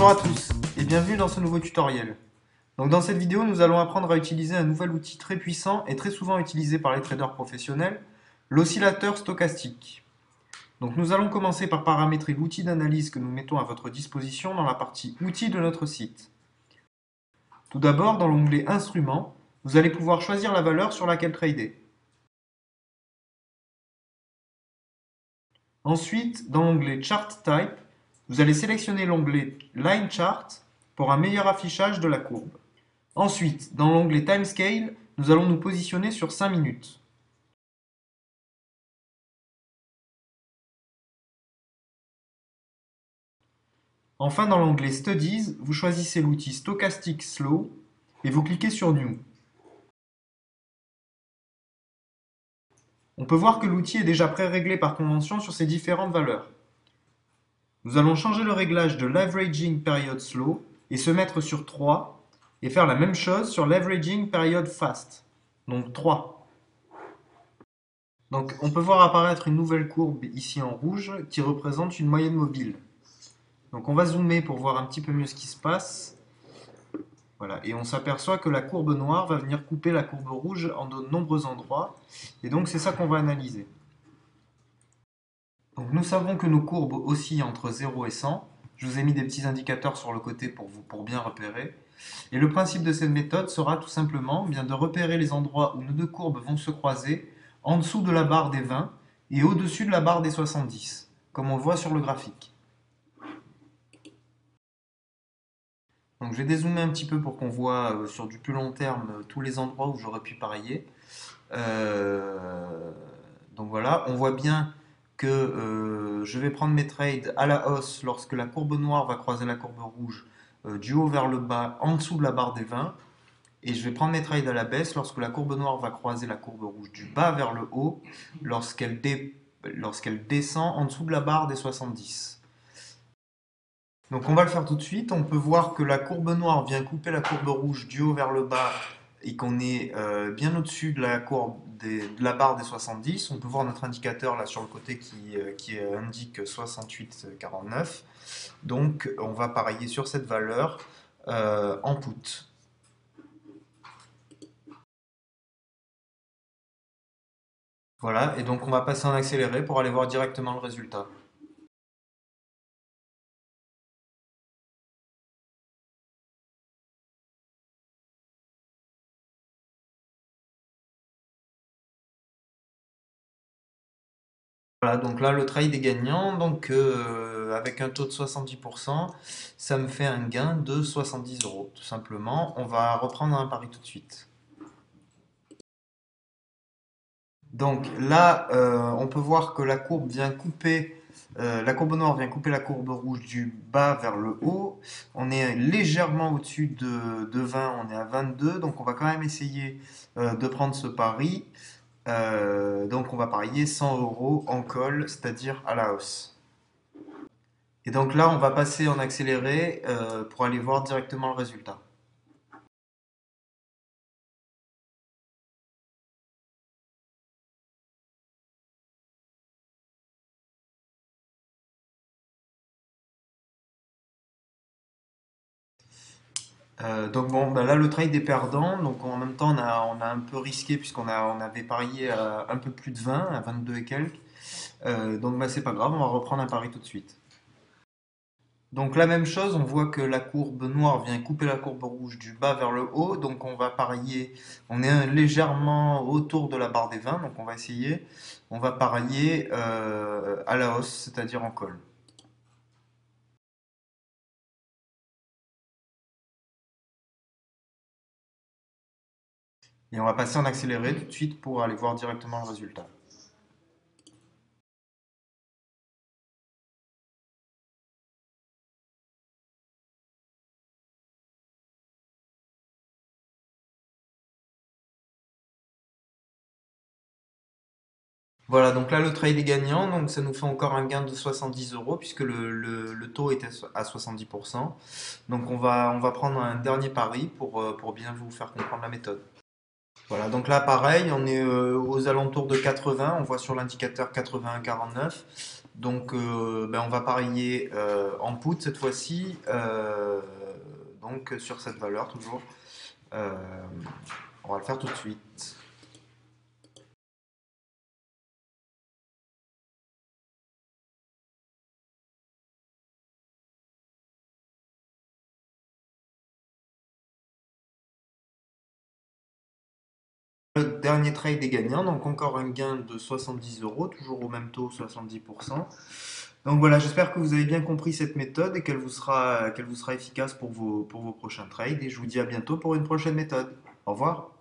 Bonjour à tous et bienvenue dans ce nouveau tutoriel. Donc dans cette vidéo, nous allons apprendre à utiliser un nouvel outil très puissant et très souvent utilisé par les traders professionnels, l'oscillateur stochastique. Donc nous allons commencer par paramétrer l'outil d'analyse que nous mettons à votre disposition dans la partie outils de notre site. Tout d'abord, dans l'onglet Instruments, vous allez pouvoir choisir la valeur sur laquelle trader. Ensuite, dans l'onglet Chart Type, vous allez sélectionner l'onglet Line Chart pour un meilleur affichage de la courbe. Ensuite, dans l'onglet Timescale, nous allons nous positionner sur 5 minutes. Enfin, dans l'onglet Studies, vous choisissez l'outil Stochastic Slow et vous cliquez sur New. On peut voir que l'outil est déjà pré-réglé par convention sur ces différentes valeurs. Nous allons changer le réglage de l'Averaging Period Slow et se mettre sur 3 et faire la même chose sur l'Averaging Period Fast, donc 3. Donc on peut voir apparaître une nouvelle courbe ici en rouge qui représente une moyenne mobile. Donc on va zoomer pour voir un petit peu mieux ce qui se passe. Voilà, et on s'aperçoit que la courbe noire va venir couper la courbe rouge en de nombreux endroits. Et donc c'est ça qu'on va analyser. Donc nous savons que nos courbes oscillent entre 0 et 100. Je vous ai mis des petits indicateurs sur le côté pour bien repérer. Et le principe de cette méthode sera tout simplement bien de repérer les endroits où nos deux courbes vont se croiser en dessous de la barre des 20 et au-dessus de la barre des 70, comme on le voit sur le graphique. Donc je vais dézoomer un petit peu pour qu'on voit sur du plus long terme tous les endroits où j'aurais pu parier. Donc voilà, on voit bien que je vais prendre mes trades à la hausse lorsque la courbe noire va croiser la courbe rouge du haut vers le bas en dessous de la barre des 20. Et je vais prendre mes trades à la baisse lorsque la courbe noire va croiser la courbe rouge du bas vers le haut lorsqu'elle descend en dessous de la barre des 70. Donc on va le faire tout de suite. On peut voir que la courbe noire vient couper la courbe rouge du haut vers le bas et qu'on est bien au-dessus de la courbe de la barre des 70. On peut voir notre indicateur là sur le côté qui indique 68,49. Donc on va parier sur cette valeur en put. Voilà, et donc on va passer en accéléré pour aller voir directement le résultat. Voilà, donc là le trade est gagnant, donc avec un taux de 70%, ça me fait un gain de 70 euros, tout simplement. On va reprendre un pari tout de suite. Donc là, on peut voir que la courbe vient couper, la courbe noire vient couper la courbe rouge du bas vers le haut. On est légèrement au-dessus de 20, on est à 22, donc on va quand même essayer de prendre ce pari. Donc on va parier 100 euros en call, c'est-à-dire à la hausse. Et donc là, on va passer en accéléré pour aller voir directement le résultat. Donc bon, bah là le trade est perdant, donc en même temps on a un peu risqué puisqu'on avait parié à un peu plus de 20, à 22 et quelques. Donc bah, c'est pas grave, on va reprendre un pari tout de suite. Donc la même chose, on voit que la courbe noire vient couper la courbe rouge du bas vers le haut, donc on va parier, on est légèrement autour de la barre des 20, donc on va essayer, on va parier à la hausse, c'est-à-dire en call. Et on va passer en accéléré tout de suite pour aller voir directement le résultat. Voilà, donc là le trade est gagnant, donc ça nous fait encore un gain de 70 euros puisque le taux était à 70%. Donc on va prendre un dernier pari pour bien vous faire comprendre la méthode. Voilà, donc là pareil, on est aux alentours de 80, on voit sur l'indicateur 81,49. Donc, ben, on va parier en put cette fois-ci, donc sur cette valeur toujours. Euh, on va le faire tout de suite. Le dernier trade est gagnant, donc encore un gain de 70 euros, toujours au même taux, 70%. Donc voilà, j'espère que vous avez bien compris cette méthode et qu'elle vous sera efficace pour vos prochains trades. Et je vous dis à bientôt pour une prochaine méthode. Au revoir.